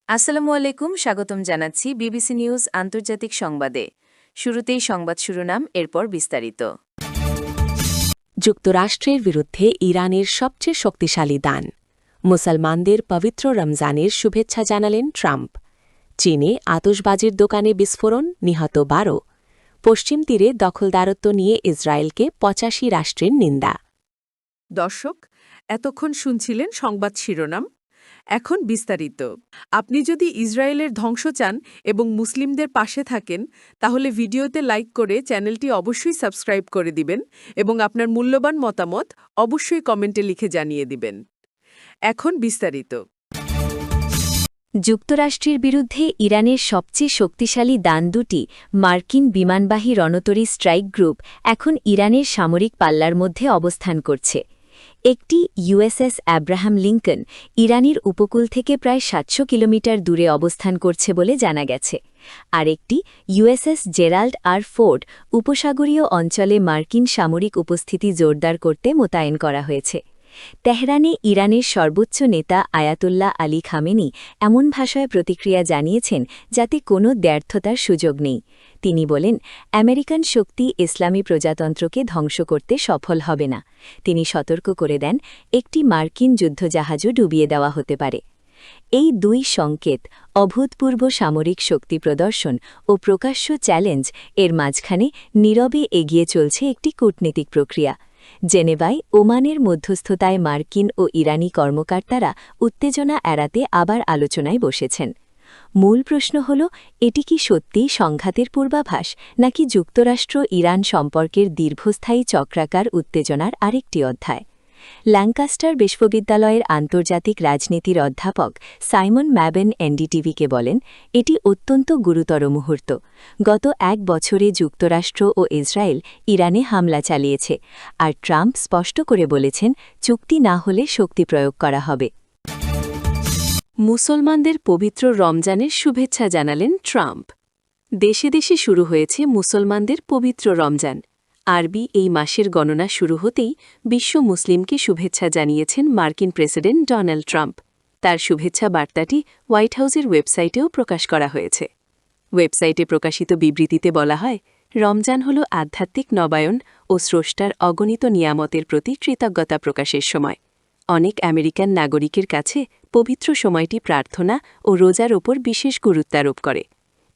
আসসালামু আলাইকুম, স্বাগতম জানাচ্ছি বিবিসি নিউজ আন্তর্জাতিক সংবাদে। শুরুতেই সংবাদ শিরোনাম, এরপর বিস্তারিত। যুক্তরাষ্ট্রের বিরুদ্ধে ইরানের সবচেয়ে শক্তিশালী দান, মুসলমানদের পবিত্র রমজানের শুভেচ্ছা জানালেন ট্রাম্প। চীনে আতশবাজির দোকানে বিস্ফোরণ, নিহত 12। পশ্চিম তীরে দখলদারত্ব নিয়ে ইসরায়েলকে 85 রাষ্ট্রের নিন্দা। দর্শক, এতক্ষণ শুনছিলেন সংবাদ শিরোনাম। এখন বিস্তারিত। আপনি যদি ইসরায়েলের ধ্বংস চান এবং মুসলিমদের পাশে থাকেন, তাহলে ভিডিওতে লাইক করে চ্যানেলটি অবশ্যই সাবস্ক্রাইব করে দিবেন এবং আপনার মূল্যবান মতামত অবশ্যই কমেন্টে লিখে জানিয়ে দিবেন। এখন বিস্তারিত। যুক্তরাষ্ট্রের বিরুদ্ধে ইরানের সবচেয়ে শক্তিশালী দান দুটি মার্কিন বিমানবাহী রণতরী স্ট্রাইক গ্রুপ এখন ইরানের সামরিক পাল্লার মধ্যে অবস্থান করছে। একটি ইউএসএস অ্যাব্রাহাম লিঙ্কন ইরানের উপকূল থেকে প্রায় 700 কিলোমিটার দূরে অবস্থান করছে বলে জানা গেছে, আর একটি ইউএসএস জেরাল্ড আর ফোর্ড উপসাগরীয় অঞ্চলে মার্কিন সামরিক উপস্থিতি জোরদার করতে মোতায়েন করা হয়েছে। তেহরানে ইরানের সর্বোচ্চ নেতা আয়াতুল্লাহ আলী খামেনি এমন ভাষায় প্রতিক্রিয়া জানিয়েছেন যাতে কোনো ব্যর্থতার সুযোগ নেই। তিনি বলেন, আমেরিকান শক্তি ইসলামী প্রজাতন্ত্রকে ধ্বংস করতে সফল হবে না। তিনি সতর্ক করে দেন, একটি মার্কিন যুদ্ধজাহাজও ডুবিয়ে দেওয়া হতে পারে। এই দুই সংকেত, অভূতপূর্ব সামরিক শক্তি প্রদর্শন ও প্রকাশ্য চ্যালেঞ্জ, এর মাঝখানে নীরবে এগিয়ে চলছে একটি কূটনীতিক প্রক্রিয়া। জেনেভায় ওমানের মধ্যস্থতায় মার্কিন ও ইরানি কর্মকর্তারা উত্তেজনা এড়াতে আবার আলোচনায় বসেছেন। মূল প্রশ্ন হল, এটি কি সত্যিই সংঘাতের পূর্বাভাস, নাকি যুক্তরাষ্ট্র ইরান সম্পর্কের দীর্ঘস্থায়ী চক্রাকার উত্তেজনার আরেকটি অধ্যায়? ল্যাঙ্কাস্টার বিশ্ববিদ্যালয়ের আন্তর্জাতিক রাজনীতির অধ্যাপক সাইমন ম্যাবেন এনডিটিভিকে বলেন, এটি অত্যন্ত গুরুতর মুহূর্ত। গত 1 বছরে যুক্তরাষ্ট্র ও ইসরায়েল ইরানে হামলা চালিয়েছে, আর ট্রাম্প স্পষ্ট করে বলেছেন, চুক্তি না হলে শক্তি প্রয়োগ করা হবে। মুসলমানদের পবিত্র রমজানের শুভেচ্ছা জানালেন ট্রাম্প। দেশে দেশে শুরু হয়েছে মুসলমানদের পবিত্র রমজান। আরবি এই মাসের গণনা শুরু হতেই বিশ্ব মুসলিমকে শুভেচ্ছা জানিয়েছেন মার্কিন প্রেসিডেন্ট ডোনাল্ড ট্রাম্প। তার শুভেচ্ছা বার্তাটি হোয়াইট হাউসের ওয়েবসাইটেও প্রকাশ করা হয়েছে। ওয়েবসাইটে প্রকাশিত বিবৃতিতে বলা হয়, রমজান হল আধ্যাত্মিক নবায়ন ও স্রষ্টার অগণিত নিয়ামতের প্রতি কৃতজ্ঞতা প্রকাশের সময়। অনেক আমেরিকান নাগরিকের কাছে পবিত্র সময়টি প্রার্থনা ও রোজার ওপর বিশেষ গুরুত্বারোপ করে।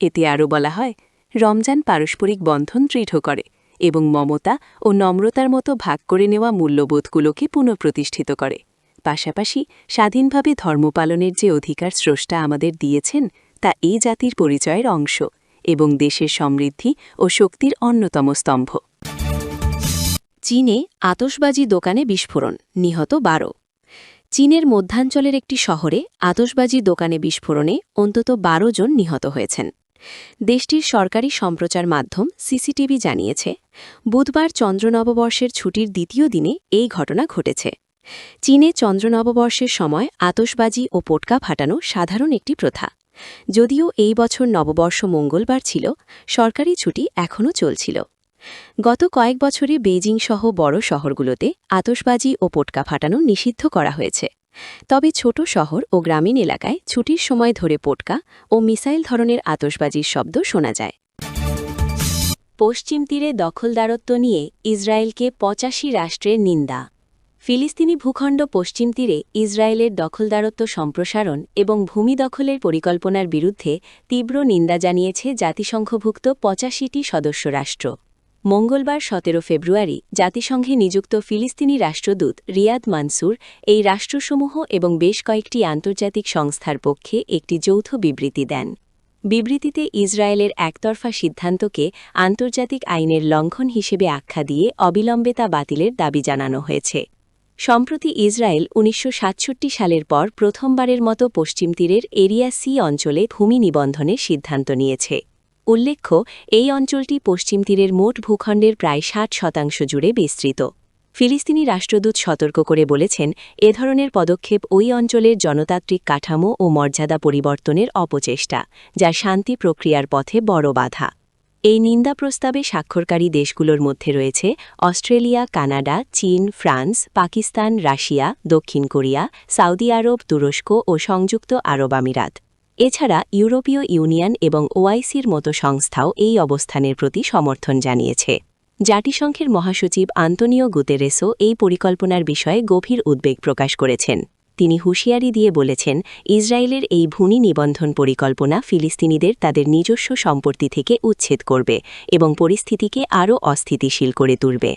এতে আরও বলা হয়, রমজান পারস্পরিক বন্ধন দৃঢ় করে এবং মমতা ও নম্রতার মতো ভাগ করে নেওয়া মূল্যবোধগুলোকে পুনঃপ্রতিষ্ঠিত করে। পাশাপাশি স্বাধীনভাবে ধর্ম পালনের যে অধিকার স্রষ্টা আমাদের দিয়েছেন, তা এই জাতির পরিচয়ের অংশ এবং দেশের সমৃদ্ধি ও শক্তির অন্যতম স্তম্ভ। চীনে আতশবাজি দোকানে বিস্ফোরণ, নিহত 12। চীনের মধ্যাঞ্চলের একটি শহরে আতশবাজি দোকানে বিস্ফোরণে অন্তত 12 জন নিহত হয়েছেন। দেশটির সরকারি সম্প্রচার মাধ্যম সিসিটিভি জানিয়েছে, বুধবার চন্দ্র নববর্ষের ছুটির দ্বিতীয় দিনে এই ঘটনা ঘটেছে। চীনে চন্দ্র নববর্ষের সময় আতশবাজি ও পটকা ফাটানো সাধারণ একটি প্রথা। যদিও এই বছর নববর্ষ মঙ্গলবার ছিল, সরকারি ছুটি এখনও চলছিল। গত কয়েক বছরে বেইজিং সহ বড় শহরগুলোতে আতশবাজি ও পটকা ফাটানো নিষিদ্ধ করা হয়েছে। তবে ছোট শহর ও গ্রামীণ এলাকায় ছুটির সময় ধরে পটকা ও মিসাইল ধরনের আতশবাজির শব্দ শোনা যায়। পশ্চিম তীরে দখলদারত্ব নিয়ে ইসরায়েলকে 85 রাষ্ট্রের নিন্দা। ফিলিস্তিনি ভূখণ্ড পশ্চিম তীরে ইসরায়েলের দখলদারত্ব সম্প্রসারণ এবং ভূমি দখলের পরিকল্পনার বিরুদ্ধে তীব্র নিন্দা জানিয়েছে জাতিসংঘভুক্ত 85টি সদস্য রাষ্ট্র। মঙ্গলবার 17 ফেব্রুয়ারি জাতিসংঘে নিযুক্ত ফিলিস্তিনি রাষ্ট্রদূত রিয়াদ মানসুর এই রাষ্ট্রসমূহ এবং বেশ কয়েকটি আন্তর্জাতিক সংস্থার পক্ষে একটি যৌথ বিবৃতি দেন। বিবৃতিতে ইসরায়েলের একতরফা সিদ্ধান্তকে আন্তর্জাতিক আইনের লঙ্ঘন হিসেবে আখ্যা দিয়ে অবিলম্বে তা বাতিলের দাবি জানানো হয়েছে। সম্প্রতি ইসরায়েল 1967 সালের পর প্রথমবারের মতো পশ্চিম তীরের এরিয়া সি অঞ্চলে ভূমি নিবন্ধনের সিদ্ধান্ত নিয়েছে। উল্লেখ্য, এই অঞ্চলটি পশ্চিম তীরের মোট ভূখণ্ডের প্রায় 60% জুড়ে বিস্তৃত। ফিলিস্তিনি রাষ্ট্রদূত সতর্ক করে বলেছেন, এ ধরনের পদক্ষেপ ওই অঞ্চলের জনতান্ত্রিক কাঠামো ও মর্যাদা পরিবর্তনের অপচেষ্টা, যা শান্তি প্রক্রিয়ার পথে বড় বাধা। এই নিন্দা প্রস্তাবে স্বাক্ষরকারী দেশগুলোর মধ্যে রয়েছে অস্ট্রেলিয়া, কানাডা, চীন, ফ্রান্স, পাকিস্তান, রাশিয়া, দক্ষিণ কোরিয়া, সৌদি আরব, তুরস্ক ও সংযুক্ত আরব আমিরাত। এছাড়া ইউরোপীয় ইউনিয়ন এবং ওআইসির মতো সংস্থাও এই অবস্থানের প্রতি সমর্থন জানিয়েছে। জাতিসংঘের মহাসচিব আন্তোনিও গুতেরেসও এই পরিকল্পনার বিষয়ে গভীর উদ্বেগ প্রকাশ করেছেন। তিনি হুঁশিয়ারি দিয়ে বলেছেন, ইসরায়েলের এই ভূমি নিবন্ধন পরিকল্পনা ফিলিস্তিনিদের তাদের নিজস্ব সম্পত্তি থেকে উচ্ছেদ করবে এবং পরিস্থিতিকে আরও অস্থিতিশীল করে তুলবে।